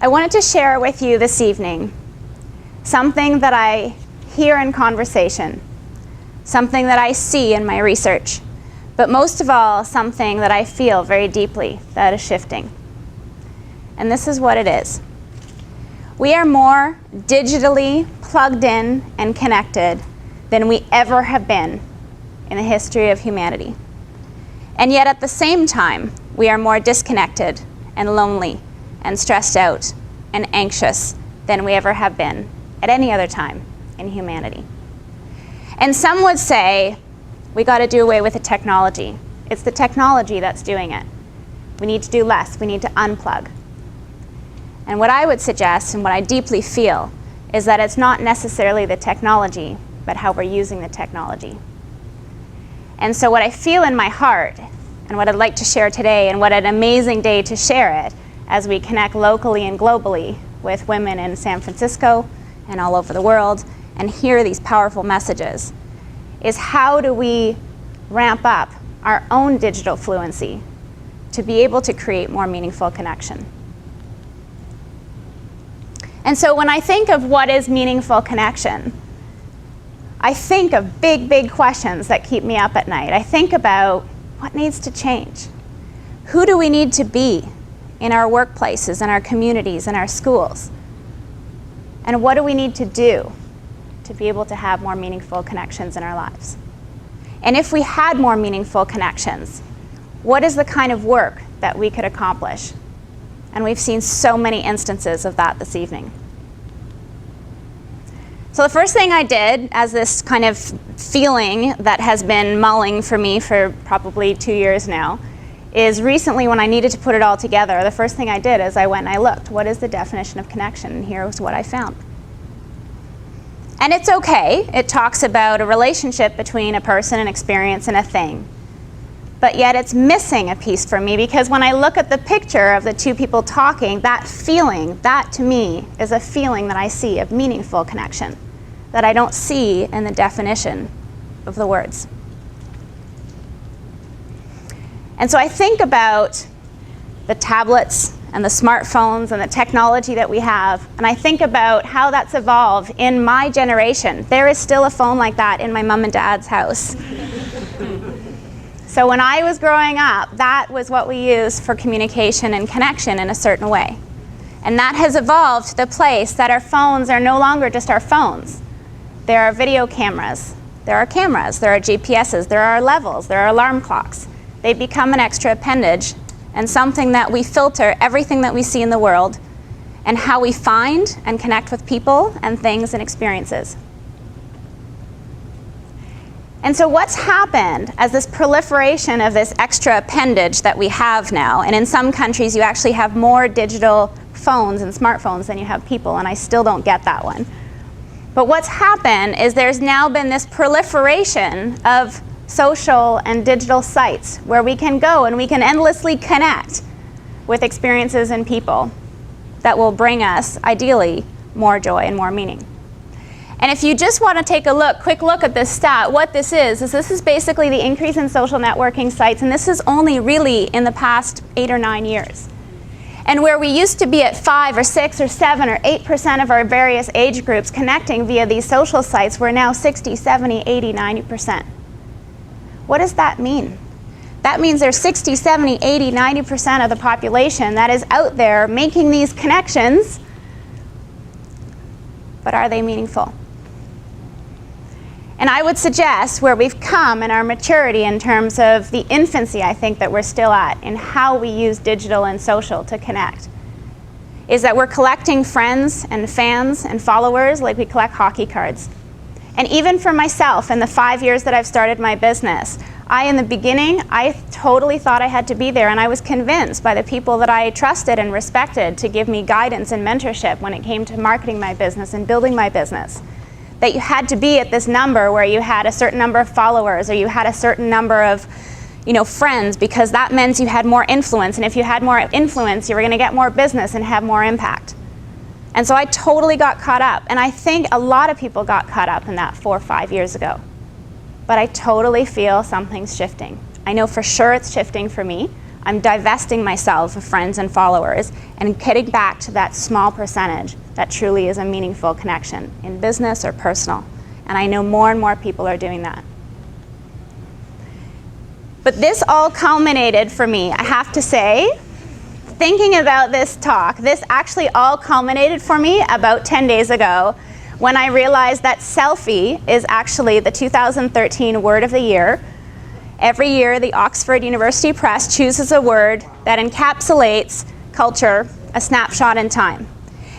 I wanted to share with you this evening something that I hear in conversation, something that I see in my research, but most of all, something that I feel very deeply that is shifting. And this is what it is. We are more digitally plugged in and connected than we ever have been in the history of humanity. And yet at the same time, we are more disconnected and lonely and stressed out and anxious than we ever have been at any other time in humanity. And some would say, we got to do away with the technology. It's the technology that's doing it. We need to do less. We need to unplug. And what I would suggest, and what I deeply feel, is that it's not necessarily the technology, but how we're using the technology. And so what I feel in my heart, and what I'd like to share today, and what an amazing day to share it, as we connect locally and globally with women in San Francisco and all over the world, and hear these powerful messages, is how do we ramp up our own digital fluency to be able to create more meaningful connection. And so when I think of what is meaningful connection, I think of big, big questions that keep me up at night. I think about what needs to change. Who do we need to be in our workplaces, in our communities, in our schools? And what do we need to do to be able to have more meaningful connections in our lives? And if we had more meaningful connections, what is the kind of work that we could accomplish? And we've seen so many instances of that this evening. So the first thing I did, as this kind of feeling that has been mulling for me for probably 2 years now, is recently when I needed to put it all together, the first thing I did is I went and I looked, what is the definition of connection? And here was what I found. And it's okay. It talks about a relationship between a person, an experience, and a thing. But yet it's missing a piece for me, because when I look at the picture of the two people talking, that feeling, that to me is a feeling that I see of meaningful connection that I don't see in the definition of the words. And so I think about the tablets and the smartphones and the technology that we have, and I think about how that's evolved in my generation. There is still a phone like that in my mom and dad's house. So when I was growing up, that was what we used for communication and connection in a certain way. And that has evolved to the place that our phones are no longer just our phones. There are video cameras, there are GPSs, there are levels, there are alarm clocks. They become an extra appendage and something that we filter everything that we see in the world and how we find and connect with people and things and experiences. And so what's happened as this proliferation of this extra appendage that we have now, and in some countries you actually have more digital phones and smartphones than you have people, and I still don't get that one. But what's happened is there's now been this proliferation of social and digital sites where we can go and we can endlessly connect with experiences and people that will bring us, ideally, more joy and more meaning. And if you just want to take a quick look at this stat, what this is this is basically the increase in social networking sites, and this is only really in the past 8 or 9 years. And where we used to be at 5 or 6 or 7 or 8% of our various age groups connecting via these social sites, we're now 60, 70, 80, 90%. What does that mean? That means there's 60, 70, 80, 90% of the population that is out there making these connections, but are they meaningful? And I would suggest where we've come in our maturity in terms of the infancy, I think, that we're still at in how we use digital and social to connect, is that we're collecting friends and fans and followers like we collect hockey cards. And even for myself, in the 5 years that I've started my business, in the beginning, I totally thought I had to be there, and I was convinced by the people that I trusted and respected to give me guidance and mentorship when it came to marketing my business and building my business, that you had to be at this number where you had a certain number of followers or you had a certain number of friends, because that meant you had more influence, and if you had more influence, you were going to get more business and have more impact. And so I totally got caught up, and I think a lot of people got caught up in that 4 or 5 years ago. But I totally feel something's shifting. I know for sure it's shifting for me. I'm divesting myself of friends and followers and getting back to that small percentage that truly is a meaningful connection in business or personal. And I know more and more people are doing that. But this all culminated for me, I have to say, thinking about this talk, this actually all culminated for me about 10 days ago when I realized that selfie is actually the 2013 word of the year. Every year, the Oxford University Press chooses a word that encapsulates culture, a snapshot in time.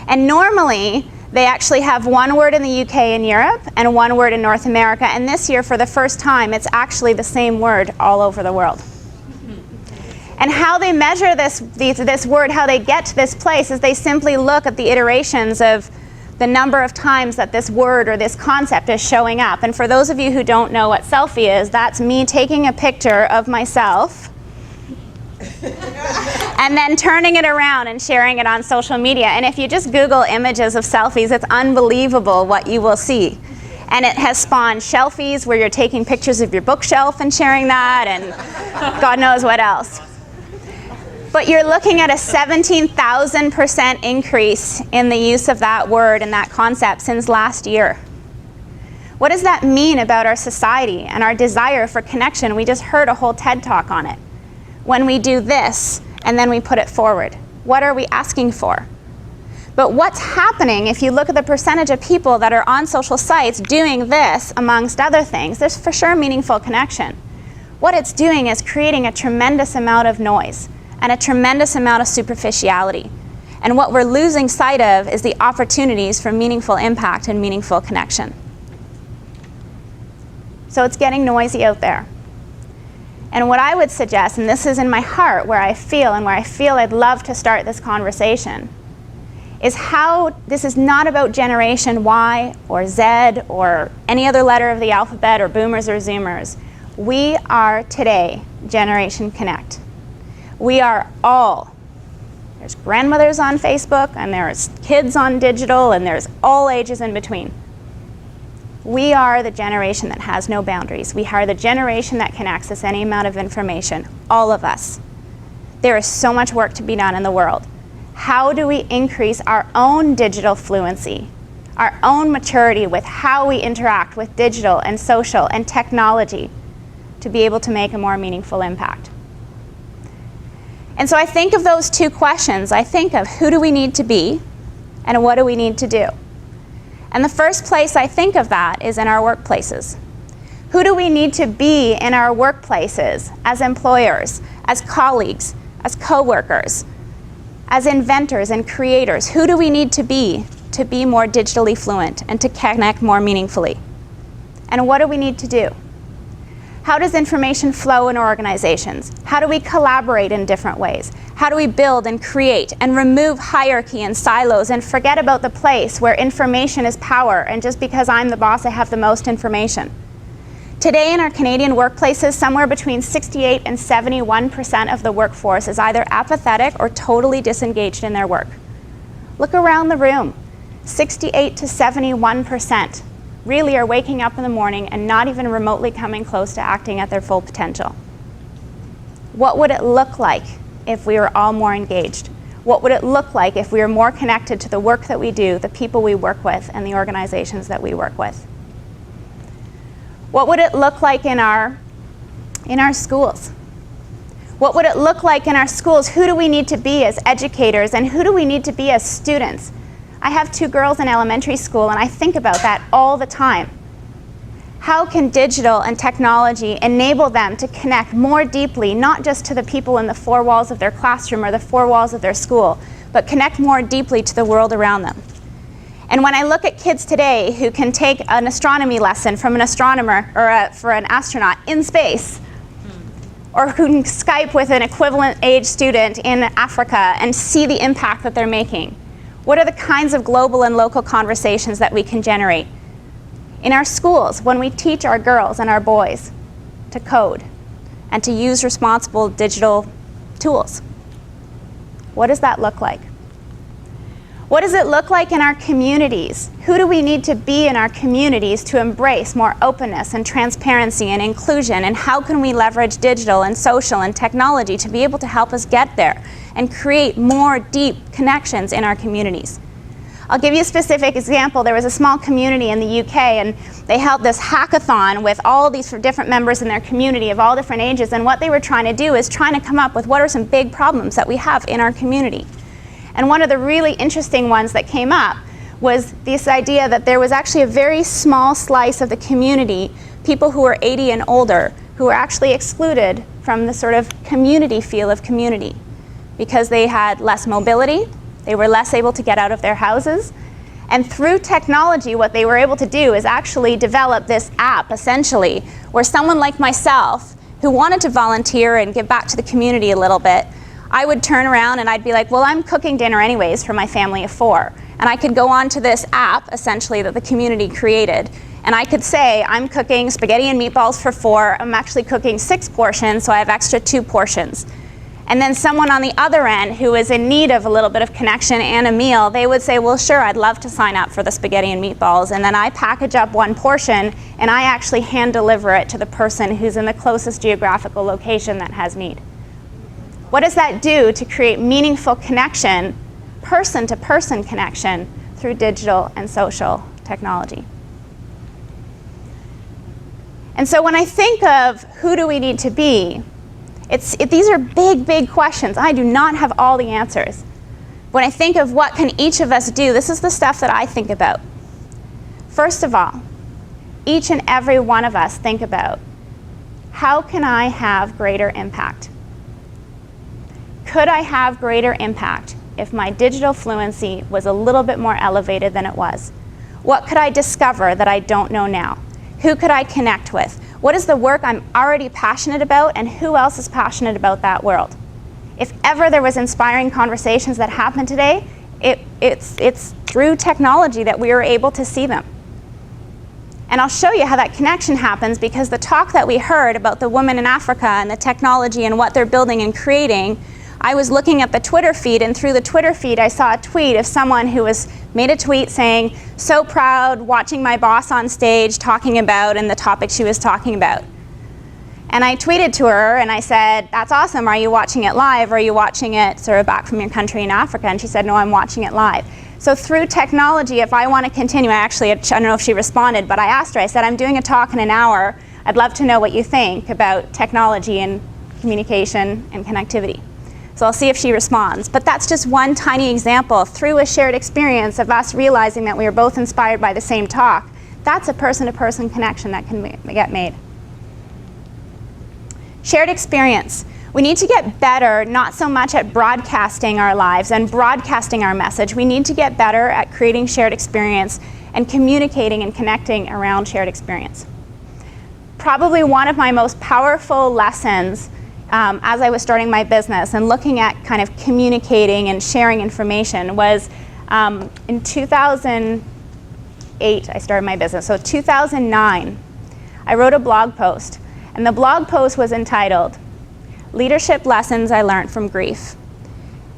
And normally, they actually have one word in the UK and Europe and one word in North America. And this year, for the first time, it's actually the same word all over the world. And how they measure this word, how they get to this place, is they simply look at the iterations of the number of times that this word or this concept is showing up. And for those of you who don't know what selfie is, that's me taking a picture of myself and then turning it around and sharing it on social media. And if you just Google images of selfies, it's unbelievable what you will see. And it has spawned shelfies where you're taking pictures of your bookshelf and sharing that, and God knows what else. But you're looking at a 17,000% increase in the use of that word and that concept since last year. What does that mean about our society and our desire for connection? We just heard a whole TED talk on it. When we do this and then we put it forward, what are we asking for? But what's happening if you look at the percentage of people that are on social sites doing this, amongst other things, there's for sure meaningful connection. What it's doing is creating a tremendous amount of noise and a tremendous amount of superficiality. And what we're losing sight of is the opportunities for meaningful impact and meaningful connection. So it's getting noisy out there. And what I would suggest, and this is in my heart where I feel I'd love to start this conversation, is how this is not about generation Y or Z or any other letter of the alphabet or boomers or zoomers. We are today Generation Connect. We are all, there's grandmothers on Facebook, and there's kids on digital, and there's all ages in between. We are the generation that has no boundaries. We are the generation that can access any amount of information, all of us. There is so much work to be done in the world. How do we increase our own digital fluency, our own maturity with how we interact with digital and social and technology to be able to make a more meaningful impact? And so I think of those two questions. I think of who do we need to be and what do we need to do? And the first place I think of that is in our workplaces. Who do we need to be in our workplaces as employers, as colleagues, as co-workers, as inventors and creators? Who do we need to be more digitally fluent and to connect more meaningfully? And what do we need to do? How does information flow in organizations? How do we collaborate in different ways? How do we build and create and remove hierarchy and silos and forget about the place where information is power and just because I'm the boss I have the most information? Today in our Canadian workplaces, somewhere between 68 and 71% of the workforce is either apathetic or totally disengaged in their work. Look around the room. 68 to 71% really are waking up in the morning and not even remotely coming close to acting at their full potential. What would it look like if we were all more engaged? What would it look like if we were more connected to the work that we do, the people we work with, and the organizations that we work with? What would it look like in our schools? What would it look like in our schools? Who do we need to be as educators, and who do we need to be as students? I have 2 girls in elementary school, and I think about that all the time. How can digital and technology enable them to connect more deeply, not just to the people in the 4 walls of their classroom or the 4 walls of their school, but connect more deeply to the world around them? And when I look at kids today who can take an astronomy lesson from an astronomer or for an astronaut in space, or who can Skype with an equivalent age student in Africa and see the impact that they're making, what are the kinds of global and local conversations that we can generate? In our schools, when we teach our girls and our boys to code and to use responsible digital tools, what does that look like? What does it look like in our communities? Who do we need to be in our communities to embrace more openness and transparency and inclusion? And how can we leverage digital and social and technology to be able to help us get there and create more deep connections in our communities? I'll give you a specific example. There was a small community in the UK, and they held this hackathon with all these different members in their community of all different ages, and what they were trying to do is trying to come up with what are some big problems that we have in our community. And one of the really interesting ones that came up was this idea that there was actually a very small slice of the community, people who were 80 and older, who were actually excluded from the sort of community feel of community because they had less mobility, they were less able to get out of their houses, and through technology what they were able to do is actually develop this app essentially where someone like myself who wanted to volunteer and give back to the community a little bit, I would turn around and I'd be like, well, I'm cooking dinner anyways for my family of 4. And I could go on to this app, essentially, that the community created. And I could say, I'm cooking spaghetti and meatballs for 4. I'm actually cooking 6 portions, so I have extra 2 portions. And then someone on the other end who is in need of a little bit of connection and a meal, they would say, well, sure, I'd love to sign up for the spaghetti and meatballs. And then I package up 1 portion, and I actually hand deliver it to the person who's in the closest geographical location that has need. What does that do to create meaningful connection, person-to-person connection, through digital and social technology? And so when I think of who do we need to be, these are big, big questions. I do not have all the answers. When I think of what can each of us do, this is the stuff that I think about. First of all, each and every one of us think about, how can I have greater impact? Could I have greater impact if my digital fluency was a little bit more elevated than it was? What could I discover that I don't know now? Who could I connect with? What is the work I'm already passionate about, and who else is passionate about that world? If ever there was inspiring conversations that happen today, it's through technology that we are able to see them. And I'll show you how that connection happens, because the talk that we heard about the women in Africa and the technology and what they're building and creating, I was looking at the Twitter feed, and through the Twitter feed I saw a tweet of someone who made a tweet saying, so proud watching my boss on stage talking about, and the topic she was talking about. And I tweeted to her and I said, that's awesome, are you watching it live, or are you watching it sort of back from your country in Africa? And she said, no, I'm watching it live. So through technology, if I want to continue, I don't know if she responded, but I asked her, I said, I'm doing a talk in an hour, I'd love to know what you think about technology and communication and connectivity. So I'll see if she responds. But that's just one tiny example through a shared experience of us realizing that we were both inspired by the same talk. That's a person-to-person connection that can get made. Shared experience. We need to get better, not so much at broadcasting our lives and broadcasting our message. We need to get better at creating shared experience and communicating and connecting around shared experience. Probably one of my most powerful lessons as I was starting my business and looking at kind of communicating and sharing information was in 2008 I started my business. So 2009 I wrote a blog post, and the blog post was entitled Leadership Lessons I Learned from Grief.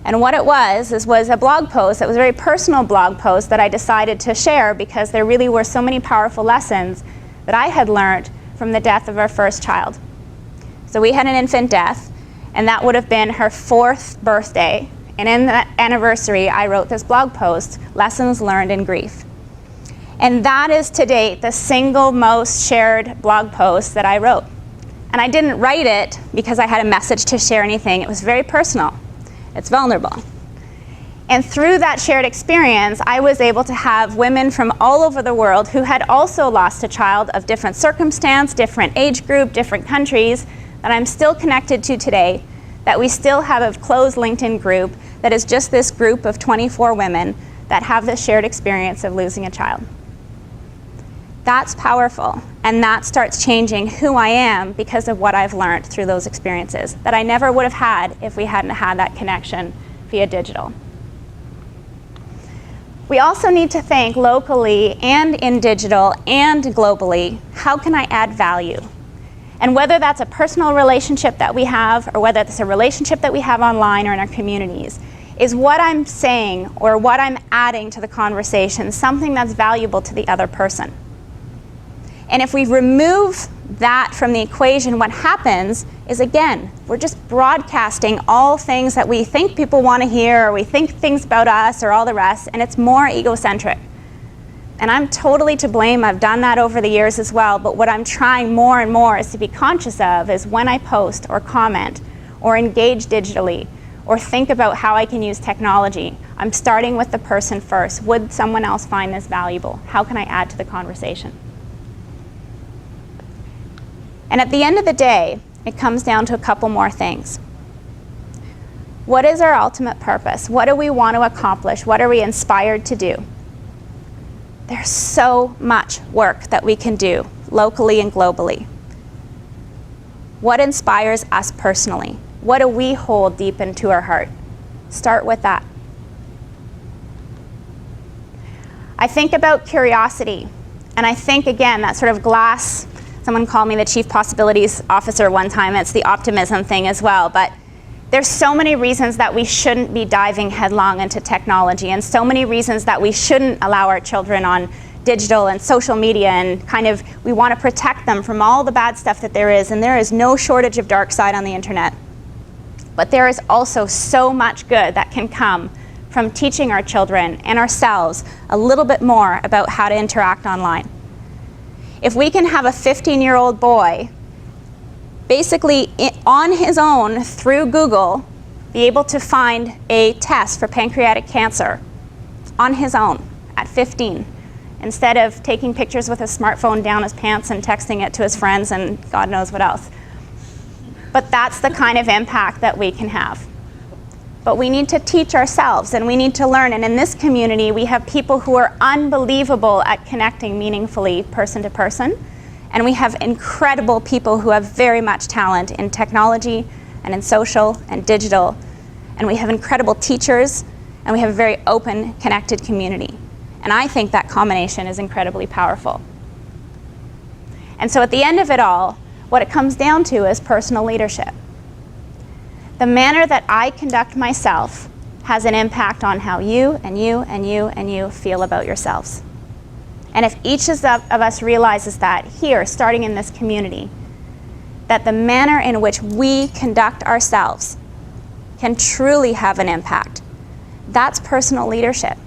And what it was a blog post that was a very personal blog post that I decided to share because there really were so many powerful lessons that I had learned from the death of our first child. So we had an infant death, and that would have been her 4th birthday. And in that anniversary, I wrote this blog post, Lessons Learned in Grief. And that is to date the single most shared blog post that I wrote. And I didn't write it because I had a message to share anything. It was very personal. It's vulnerable. And through that shared experience, I was able to have women from all over the world who had also lost a child of different circumstance, different age group, different countries, that I'm still connected to today, that we still have a closed LinkedIn group that is just this group of 24 women that have this shared experience of losing a child. That's powerful, and that starts changing who I am because of what I've learned through those experiences that I never would have had if we hadn't had that connection via digital. We also need to think locally and in digital and globally, how can I add value? And whether that's a personal relationship that we have or whether it's a relationship that we have online or in our communities, Is what I'm saying or what I'm adding to the conversation something that's valuable to the other person? And if we remove that from the equation, what happens is, again, we're just broadcasting all things that we think people want to hear, or we think things about us, or all the rest, and it's more egocentric. And I'm totally to blame. I've done that over the years as well, but what I'm trying more and more is to be conscious of is when I post or comment or engage digitally or think about how I can use technology, I'm starting with the person first. Would someone else find this valuable? How can I add to the conversation? And at the end of the day, it comes down to a couple more things. What is our ultimate purpose? What do we want to accomplish? What are we inspired to do? There's so much work that we can do locally and globally. What inspires us personally? What do we hold deep into our heart? Start with that. I think about curiosity, and I think, again, that sort of glass. Someone called me the Chief Possibilities Officer one time. It's the optimism thing as well. But there's so many reasons that we shouldn't be diving headlong into technology, and so many reasons that we shouldn't allow our children on digital and social media, and kind of we want to protect them from all the bad stuff that there is, and there is no shortage of dark side on the internet. But there is also so much good that can come from teaching our children and ourselves a little bit more about how to interact online. If we can have a 15-year-old boy basically on his own through Google be able to find a test for pancreatic cancer on his own at 15, instead of taking pictures with his smartphone down his pants and texting it to his friends and God knows what else. But that's the kind of impact that we can have. But we need to teach ourselves, and we need to learn. And in this community, we have people who are unbelievable at connecting meaningfully person to person. And we have incredible people who have very much talent in technology and in social and digital. And we have incredible teachers, and we have a very open, connected community. And I think that combination is incredibly powerful. And so at the end of it all, what it comes down to is personal leadership. The manner that I conduct myself has an impact on how you and you and you and you feel about yourselves. And if each of us realizes that here, starting in this community, that the manner in which we conduct ourselves can truly have an impact, that's personal leadership.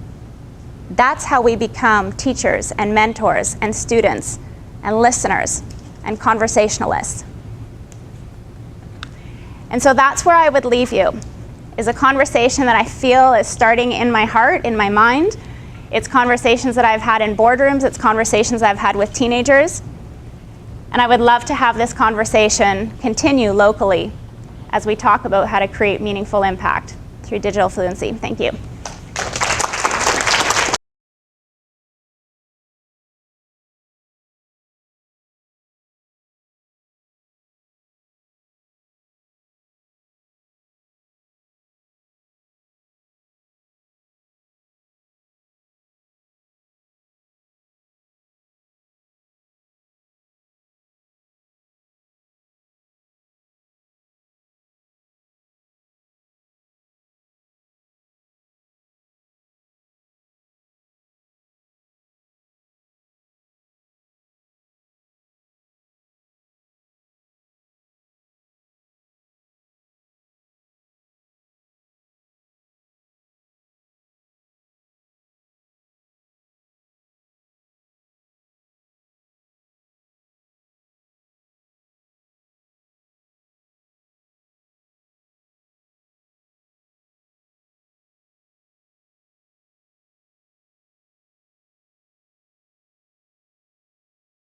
That's how we become teachers and mentors and students and listeners and conversationalists. And so that's where I would leave you, is a conversation that I feel is starting in my heart, in my mind. It's conversations that I've had in boardrooms. It's conversations I've had with teenagers. And I would love to have this conversation continue locally as we talk about how to create meaningful impact through digital fluency. Thank you.